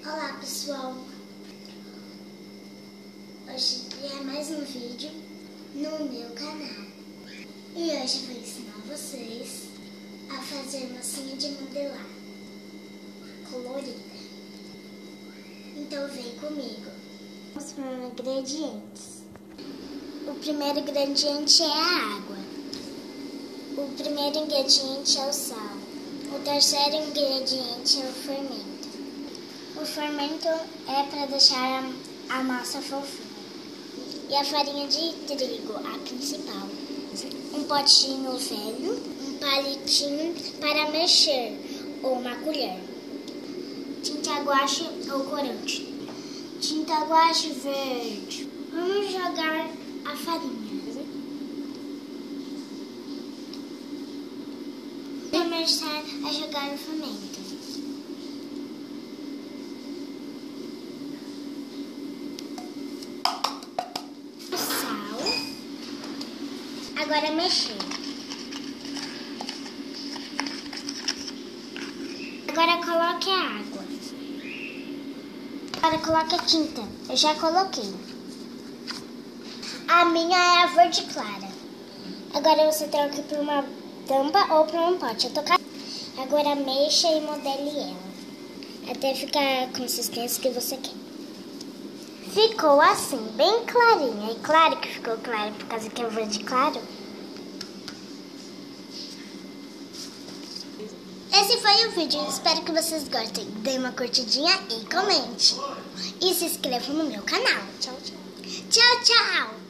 Olá pessoal, hoje é mais um vídeo no meu canal e hoje eu vou ensinar vocês a fazer massinha de modelar colorida. Então vem comigo. Vamos para os ingredientes. O primeiro ingrediente é a água. O primeiro ingrediente é o sal. O terceiro ingrediente é o fermento. O fermento é para deixar a massa fofinha. E a farinha de trigo, a principal. Um potinho velho, um palitinho para mexer, ou uma colher. Tinta guache ou corante. Tinta guache verde. Vamos jogar a farinha. Começar a jogar o fermento. Agora mexer. Agora coloque a água. Agora coloque a tinta. Eu já coloquei. A minha é a verde clara. Agora você troca para uma tampa ou para um pote. Agora mexa e modele ela. Até ficar a consistência que você quer. Ficou assim, bem clarinha. E claro que ficou claro por causa que é verde claro. Esse foi o vídeo. Espero que vocês gostem. Dê uma curtidinha e comente. E se inscreva no meu canal. Tchau, tchau. Tchau, tchau.